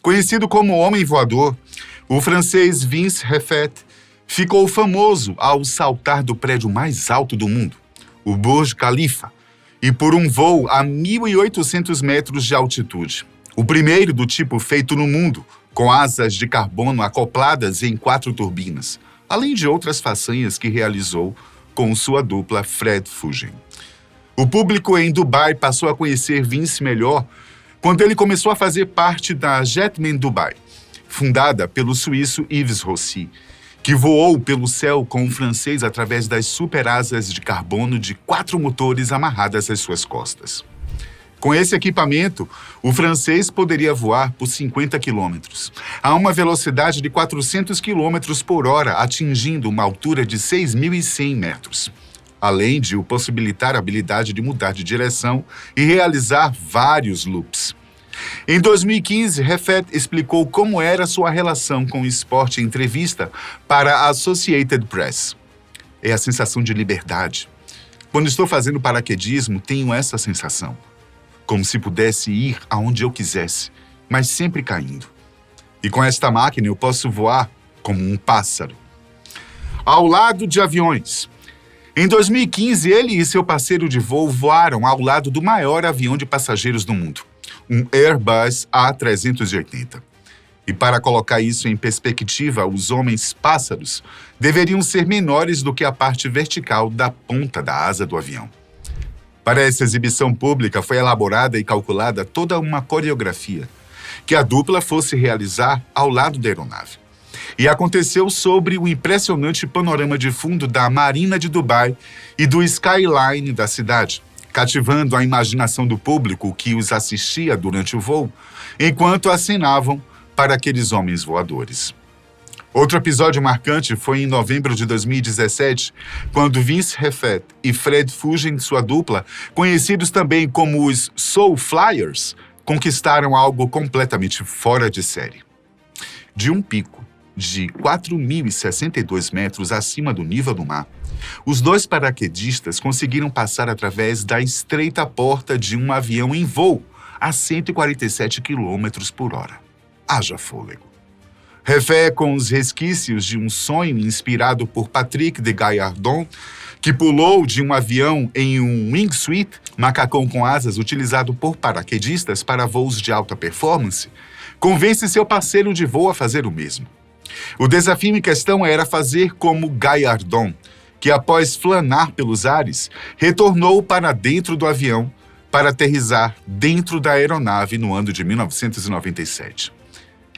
Conhecido como Homem Voador, o francês Vince Refet ficou famoso ao saltar do prédio mais alto do mundo, o Burj Khalifa, e por um voo a 1.800 metros de altitude. O primeiro do tipo feito no mundo, com asas de carbono acopladas em 4 turbinas, além de outras façanhas que realizou com sua dupla Fred Fugen. O público em Dubai passou a conhecer Vince melhor quando ele começou a fazer parte da Jetman Dubai, fundada pelo suíço Yves Rossi, que voou pelo céu com o francês através das superasas de carbono de 4 motores amarradas às suas costas. Com esse equipamento, o francês poderia voar por 50 quilômetros, a uma velocidade de 400 quilômetros por hora, atingindo uma altura de 6.100 metros. Além de o possibilitar a habilidade de mudar de direção e realizar vários loops. Em 2015, Refet explicou como era sua relação com o esporte em entrevista para a Associated Press. É a sensação de liberdade. Quando estou fazendo paraquedismo, tenho essa sensação. Como se pudesse ir aonde eu quisesse, mas sempre caindo. E com esta máquina eu posso voar como um pássaro. Ao lado de aviões. Em 2015, ele e seu parceiro de voo voaram ao lado do maior avião de passageiros do mundo, um Airbus A380. E para colocar isso em perspectiva, os homens pássaros deveriam ser menores do que a parte vertical da ponta da asa do avião. Para essa exibição pública foi elaborada e calculada toda uma coreografia que a dupla fosse realizar ao lado da aeronave. E aconteceu sobre o impressionante panorama de fundo da Marina de Dubai e do skyline da cidade, cativando a imaginação do público que os assistia durante o voo, enquanto acenavam para aqueles homens voadores. Outro episódio marcante foi em novembro de 2017, quando Vince Refet e Fred Fugen, sua dupla, conhecidos também como os Soul Flyers, conquistaram algo completamente fora de série. De um pico de 4.062 metros acima do nível do mar, os 2 paraquedistas conseguiram passar através da estreita porta de um avião em voo a 147 km por hora. Haja fôlego. Refet, com os resquícios de um sonho inspirado por Patrick de Gaillardon, que pulou de um avião em um wingsuit, macacão com asas utilizado por paraquedistas para voos de alta performance, convence seu parceiro de voo a fazer o mesmo. O desafio em questão era fazer como Gaillardon, que após flanar pelos ares, retornou para dentro do avião para aterrissar dentro da aeronave no ano de 1997.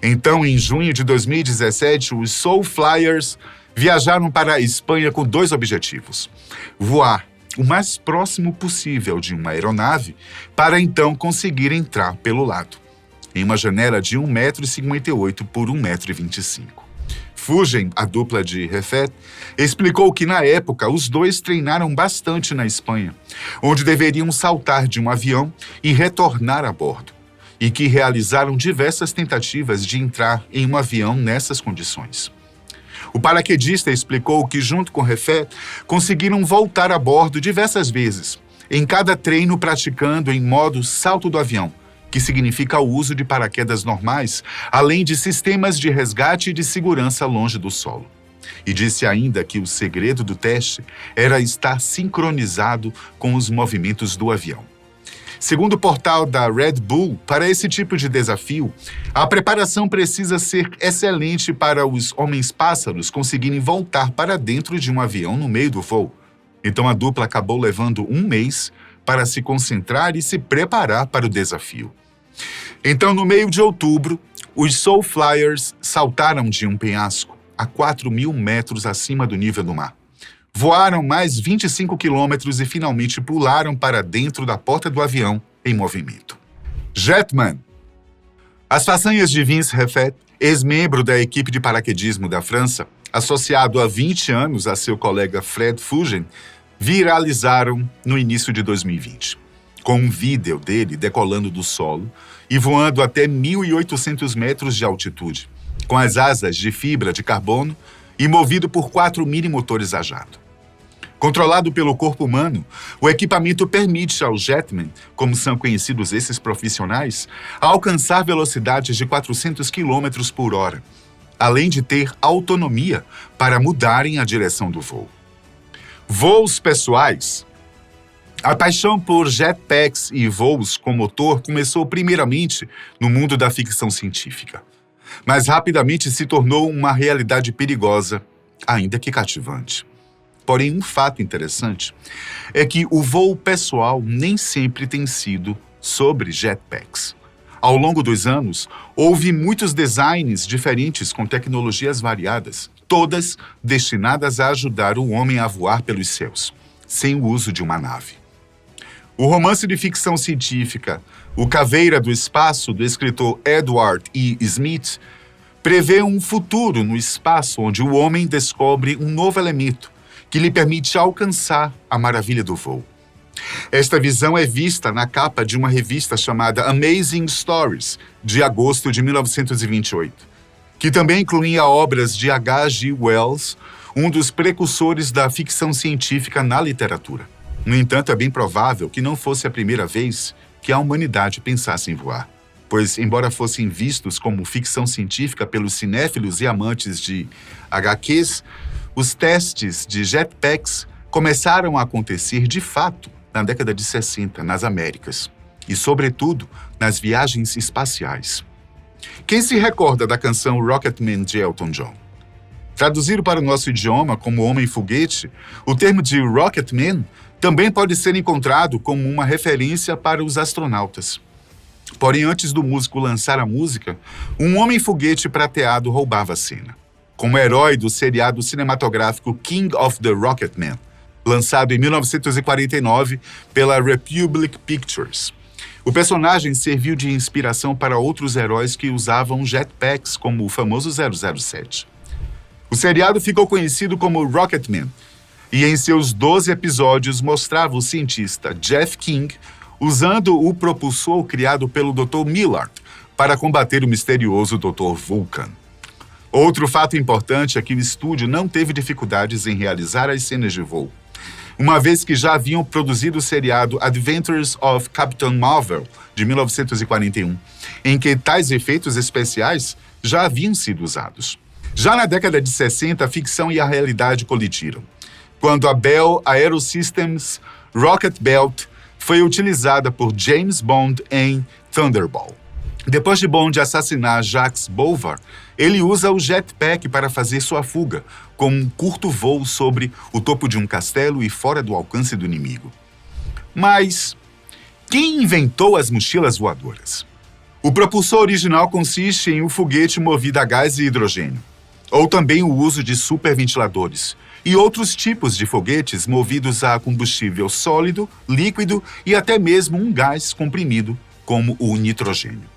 Então, em junho de 2017, os Soul Flyers viajaram para a Espanha com 2 objetivos: voar o mais próximo possível de uma aeronave para então conseguir entrar pelo lado, em uma janela de 1,58 m por 1,25 m. Fugen, a dupla de Refet, explicou que na época os 2 treinaram bastante na Espanha, onde deveriam saltar de um avião e retornar a bordo, e que realizaram diversas tentativas de entrar em um avião nessas condições. O paraquedista explicou que, junto com Refet, conseguiram voltar a bordo diversas vezes, em cada treino praticando em modo salto do avião, que significa o uso de paraquedas normais, além de sistemas de resgate e de segurança longe do solo. E disse ainda que o segredo do teste era estar sincronizado com os movimentos do avião. Segundo o portal da Red Bull, para esse tipo de desafio, a preparação precisa ser excelente para os homens-pássaros conseguirem voltar para dentro de um avião no meio do voo. Então a dupla acabou levando 1 mês para se concentrar e se preparar para o desafio. Então, no meio de outubro, os Soul Flyers saltaram de um penhasco a 4.000 metros acima do nível do mar. Voaram mais 25 quilômetros e finalmente pularam para dentro da porta do avião em movimento. Jetman. As façanhas de Vince Refet, ex-membro da equipe de paraquedismo da França, associado há 20 anos a seu colega Fred Fugen, viralizaram no início de 2020, com um vídeo dele decolando do solo e voando até 1.800 metros de altitude, com as asas de fibra de carbono e movido por 4 mini-motores a jato. Controlado pelo corpo humano, o equipamento permite aos jetmen, como são conhecidos esses profissionais, alcançar velocidades de 400 km por hora, além de ter autonomia para mudarem a direção do voo. Voos pessoais. A paixão por jetpacks e voos com motor começou primeiramente no mundo da ficção científica, mas rapidamente se tornou uma realidade perigosa, ainda que cativante. Porém, um fato interessante é que o voo pessoal nem sempre tem sido sobre jetpacks. Ao longo dos anos, houve muitos designs diferentes com tecnologias variadas, todas destinadas a ajudar o homem a voar pelos céus, sem o uso de uma nave. O romance de ficção científica O Caveira do Espaço, do escritor Edward E. Smith, prevê um futuro no espaço onde o homem descobre um novo elemento que lhe permite alcançar a maravilha do voo. Esta visão é vista na capa de uma revista chamada Amazing Stories, de agosto de 1928, que também incluía obras de H.G. Wells, um dos precursores da ficção científica na literatura. No entanto, é bem provável que não fosse a primeira vez que a humanidade pensasse em voar, pois, embora fossem vistos como ficção científica pelos cinéfilos e amantes de HQs, os testes de jetpacks começaram a acontecer de fato na década de 60 nas Américas e, sobretudo, nas viagens espaciais. Quem se recorda da canção Rocketman de Elton John? Traduzido para o nosso idioma como Homem-Foguete, o termo de Rocketman também pode ser encontrado como uma referência para os astronautas. Porém, antes do músico lançar a música, um homem-foguete prateado roubava a cena, como herói do seriado cinematográfico King of the Rocketman, lançado em 1949 pela Republic Pictures. O personagem serviu de inspiração para outros heróis que usavam jetpacks, como o famoso 007. O seriado ficou conhecido como Rocketman, e em seus 12 episódios mostrava o cientista Jeff King usando o propulsor criado pelo Dr. Millard para combater o misterioso Dr. Vulcan. Outro fato importante é que o estúdio não teve dificuldades em realizar as cenas de voo, uma vez que já haviam produzido o seriado Adventures of Captain Marvel, de 1941, em que tais efeitos especiais já haviam sido usados. Já na década de 60, a ficção e a realidade colidiram, quando a Bell Aerosystems Rocket Belt foi utilizada por James Bond em Thunderball. Depois de Bond assassinar Jacques Bouvard, ele usa o jetpack para fazer sua fuga, com um curto voo sobre o topo de um castelo e fora do alcance do inimigo. Mas quem inventou as mochilas voadoras? O propulsor original consiste em um foguete movido a gás e hidrogênio, ou também o uso de superventiladores e outros tipos de foguetes movidos a combustível sólido, líquido e até mesmo um gás comprimido, como o nitrogênio.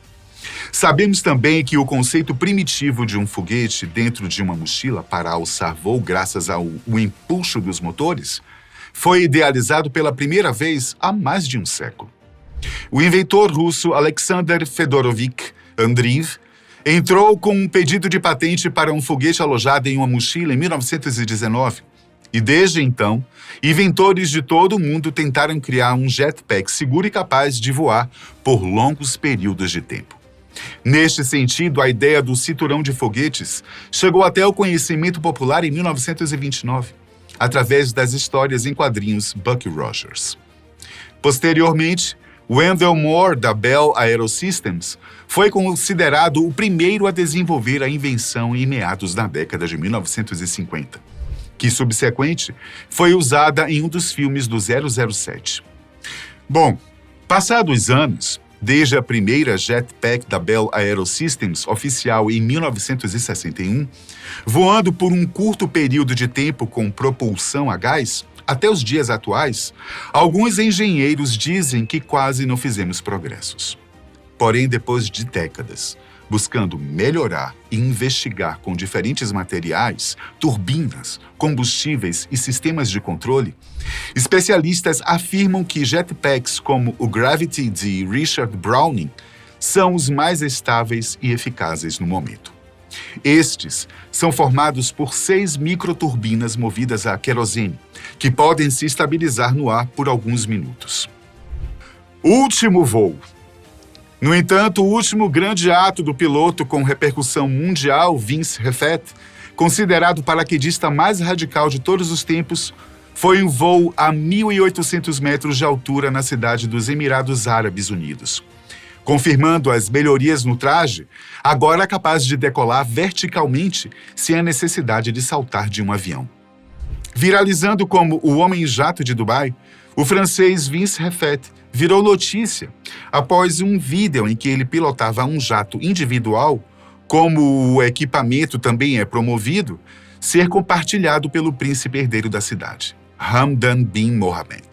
Sabemos também que o conceito primitivo de um foguete dentro de uma mochila para alçar voo graças ao empuxo dos motores foi idealizado pela primeira vez há mais de um século. O inventor russo Alexander Fedorovich Andreev entrou com um pedido de patente para um foguete alojado em uma mochila em 1919. E desde então, inventores de todo o mundo tentaram criar um jetpack seguro e capaz de voar por longos períodos de tempo. Neste sentido, a ideia do cinturão de foguetes chegou até o conhecimento popular em 1929, através das histórias em quadrinhos Buck Rogers. Posteriormente, Wendell Moore, da Bell Aerosystems, foi considerado o primeiro a desenvolver a invenção em meados da década de 1950, que, subsequente, foi usada em um dos filmes do 007. Bom, passados anos, desde a primeira jetpack da Bell Aerosystems, oficial em 1961, voando por um curto período de tempo com propulsão a gás, até os dias atuais, alguns engenheiros dizem que quase não fizemos progressos. Porém, depois de décadas, buscando melhorar e investigar com diferentes materiais, turbinas, combustíveis e sistemas de controle, especialistas afirmam que jetpacks como o Gravity de Richard Browning são os mais estáveis e eficazes no momento. Estes são formados por 6 microturbinas movidas a querosene, que podem se estabilizar no ar por alguns minutos. Último voo. No entanto, o último grande ato do piloto com repercussão mundial, Vince Refet, considerado o paraquedista mais radical de todos os tempos, foi um voo a 1.800 metros de altura na cidade dos Emirados Árabes Unidos. Confirmando as melhorias no traje, agora é capaz de decolar verticalmente sem a necessidade de saltar de um avião. Viralizando como o Homem-Jato de Dubai, o francês Vince Refet virou notícia após um vídeo em que ele pilotava um jato individual, como o equipamento também é promovido, ser compartilhado pelo príncipe herdeiro da cidade, Hamdan bin Mohammed.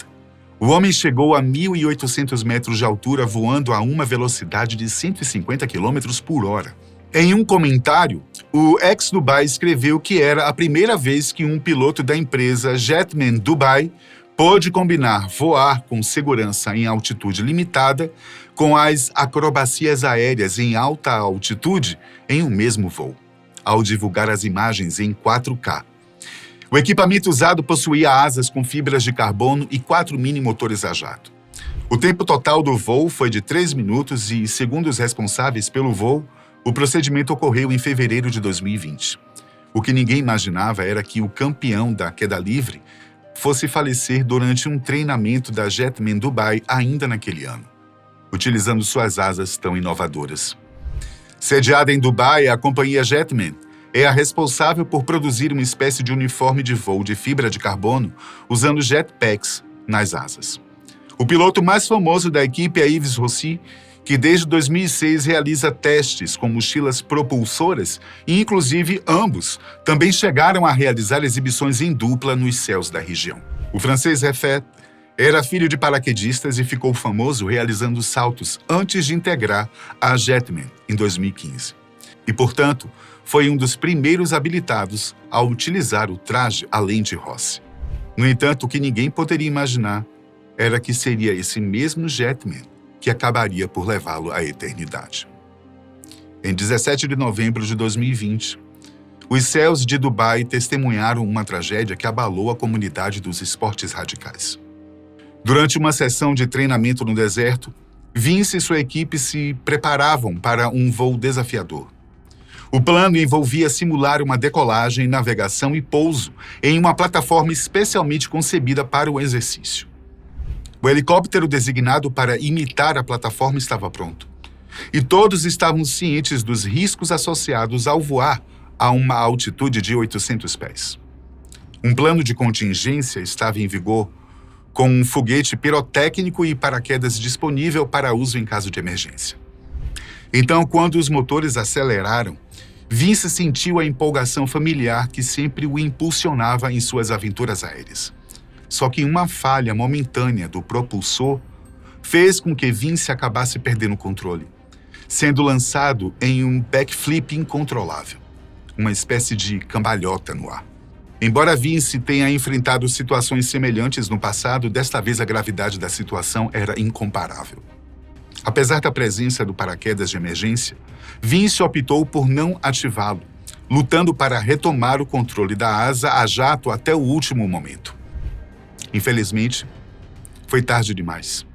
O homem chegou a 1.800 metros de altura voando a uma velocidade de 150 km por hora. Em um comentário, o ex-Dubai escreveu que era a primeira vez que um piloto da empresa Jetman Dubai pôde combinar voar com segurança em altitude limitada com as acrobacias aéreas em alta altitude em um mesmo voo, ao divulgar as imagens em 4K. O equipamento usado possuía asas com fibras de carbono e 4 mini-motores a jato. O tempo total do voo foi de 3 minutos e, segundo os responsáveis pelo voo, o procedimento ocorreu em fevereiro de 2020. O que ninguém imaginava era que o campeão da queda livre fosse falecer durante um treinamento da Jetman Dubai ainda naquele ano, utilizando suas asas tão inovadoras. Sediada em Dubai, a companhia Jetman é a responsável por produzir uma espécie de uniforme de voo de fibra de carbono usando jetpacks nas asas. O piloto mais famoso da equipe é Yves Rossi, que desde 2006 realiza testes com mochilas propulsoras e, inclusive, ambos também chegaram a realizar exibições em dupla nos céus da região. O francês Refet era filho de paraquedistas e ficou famoso realizando saltos antes de integrar a Jetman em 2015. E, portanto, foi um dos primeiros habilitados a utilizar o traje além de Rossi. No entanto, o que ninguém poderia imaginar era que seria esse mesmo Jetman que acabaria por levá-lo à eternidade. Em 17 de novembro de 2020, os céus de Dubai testemunharam uma tragédia que abalou a comunidade dos esportes radicais. Durante uma sessão de treinamento no deserto, Vince e sua equipe se preparavam para um voo desafiador. O plano envolvia simular uma decolagem, navegação e pouso em uma plataforma especialmente concebida para o exercício. O helicóptero designado para imitar a plataforma estava pronto. E todos estavam cientes dos riscos associados ao voar a uma altitude de 800 pés. Um plano de contingência estava em vigor, com um foguete pirotécnico e paraquedas disponível para uso em caso de emergência. Então, quando os motores aceleraram, Vince sentiu a empolgação familiar que sempre o impulsionava em suas aventuras aéreas. Só que uma falha momentânea do propulsor fez com que Vince acabasse perdendo o controle, sendo lançado em um backflip incontrolável, uma espécie de cambalhota no ar. Embora Vince tenha enfrentado situações semelhantes no passado, desta vez a gravidade da situação era incomparável. Apesar da presença do paraquedas de emergência, Vince optou por não ativá-lo, lutando para retomar o controle da asa a jato até o último momento. Infelizmente, foi tarde demais,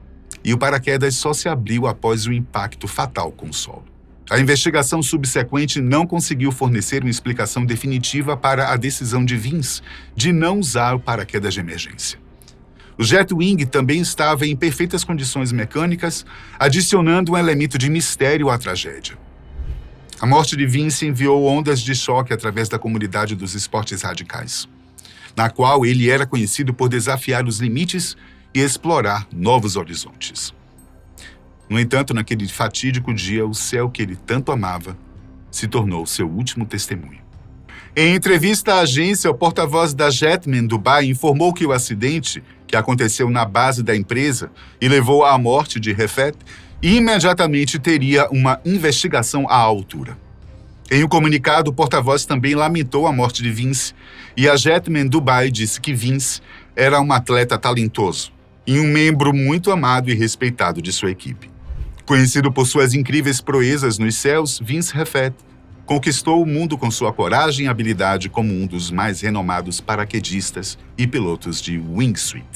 e o paraquedas só se abriu após o impacto fatal com o solo. A investigação subsequente não conseguiu fornecer uma explicação definitiva para a decisão de Vince de não usar o paraquedas de emergência. O Jetwing também estava em perfeitas condições mecânicas, adicionando um elemento de mistério à tragédia. A morte de Vince enviou ondas de choque através da comunidade dos esportes radicais, na qual ele era conhecido por desafiar os limites e explorar novos horizontes. No entanto, naquele fatídico dia, o céu que ele tanto amava se tornou seu último testemunho. Em entrevista à agência, o porta-voz da Jetman Dubai informou que o acidente, que aconteceu na base da empresa e levou à morte de Refet, imediatamente teria uma investigação à altura. Em um comunicado, o porta-voz também lamentou a morte de Vince, e a Jetman Dubai disse que Vince era um atleta talentoso e um membro muito amado e respeitado de sua equipe. Conhecido por suas incríveis proezas nos céus, Vince Refet conquistou o mundo com sua coragem e habilidade como um dos mais renomados paraquedistas e pilotos de wingsuit.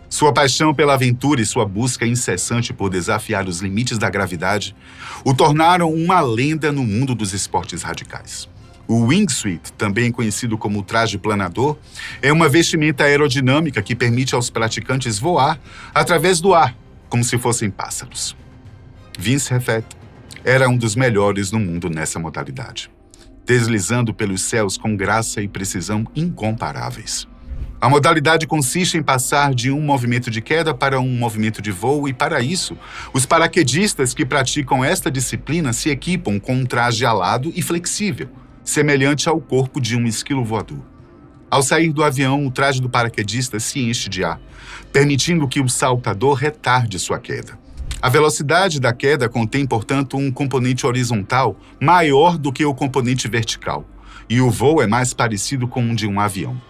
Sua paixão pela aventura e sua busca incessante por desafiar os limites da gravidade o tornaram uma lenda no mundo dos esportes radicais. O wingsuit, também conhecido como traje planador, é uma vestimenta aerodinâmica que permite aos praticantes voar através do ar, como se fossem pássaros. Vince Refet era um dos melhores no mundo nessa modalidade, deslizando pelos céus com graça e precisão incomparáveis. A modalidade consiste em passar de um movimento de queda para um movimento de voo e, para isso, os paraquedistas que praticam esta disciplina se equipam com um traje alado e flexível, semelhante ao corpo de um esquilo voador. Ao sair do avião, o traje do paraquedista se enche de ar, permitindo que o saltador retarde sua queda. A velocidade da queda contém, portanto, um componente horizontal maior do que o componente vertical, e o voo é mais parecido com o de um avião.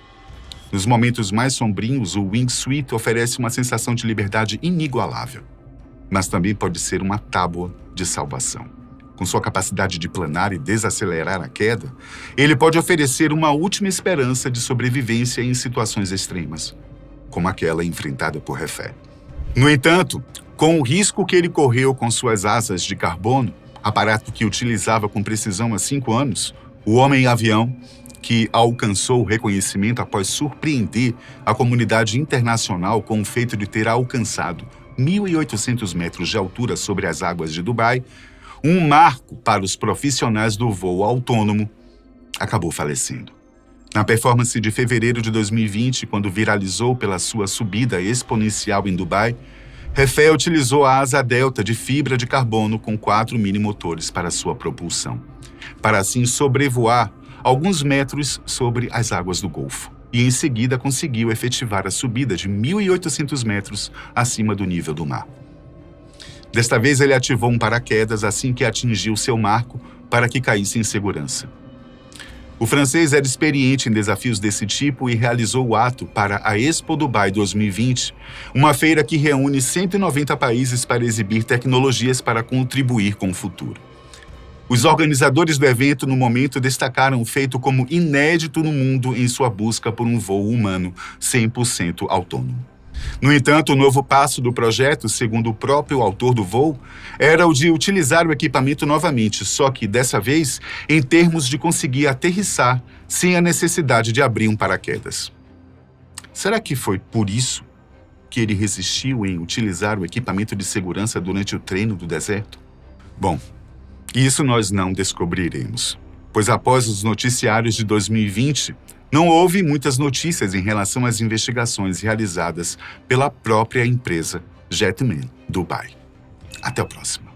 Nos momentos mais sombrios, o wingsuit oferece uma sensação de liberdade inigualável, mas também pode ser uma tábua de salvação. Com sua capacidade de planar e desacelerar a queda, ele pode oferecer uma última esperança de sobrevivência em situações extremas, como aquela enfrentada por Refet. No entanto, com o risco que ele correu com suas asas de carbono, aparato que utilizava com precisão há 5 anos, o homem-avião, que alcançou o reconhecimento após surpreender a comunidade internacional com o feito de ter alcançado 1.800 metros de altura sobre as águas de Dubai, um marco para os profissionais do voo autônomo, acabou falecendo. Na performance de fevereiro de 2020, quando viralizou pela sua subida exponencial em Dubai, Refet utilizou a asa delta de fibra de carbono com 4 mini-motores para sua propulsão, para assim sobrevoar alguns metros sobre as águas do Golfo, e em seguida conseguiu efetivar a subida de 1.800 metros acima do nível do mar. Desta vez, ele ativou um paraquedas assim que atingiu seu marco para que caísse em segurança. O francês era experiente em desafios desse tipo e realizou o ato para a Expo Dubai 2020, uma feira que reúne 190 países para exibir tecnologias para contribuir com o futuro. Os organizadores do evento, no momento, destacaram o feito como inédito no mundo em sua busca por um voo humano 100% autônomo. No entanto, o novo passo do projeto, segundo o próprio autor do voo, era o de utilizar o equipamento novamente, só que, dessa vez, em termos de conseguir aterrissar sem a necessidade de abrir um paraquedas. Será que foi por isso que ele resistiu em utilizar o equipamento de segurança durante o treino do deserto? Bom, isso nós não descobriremos, pois após os noticiários de 2020, não houve muitas notícias em relação às investigações realizadas pela própria empresa Jetman Dubai. Até o próximo.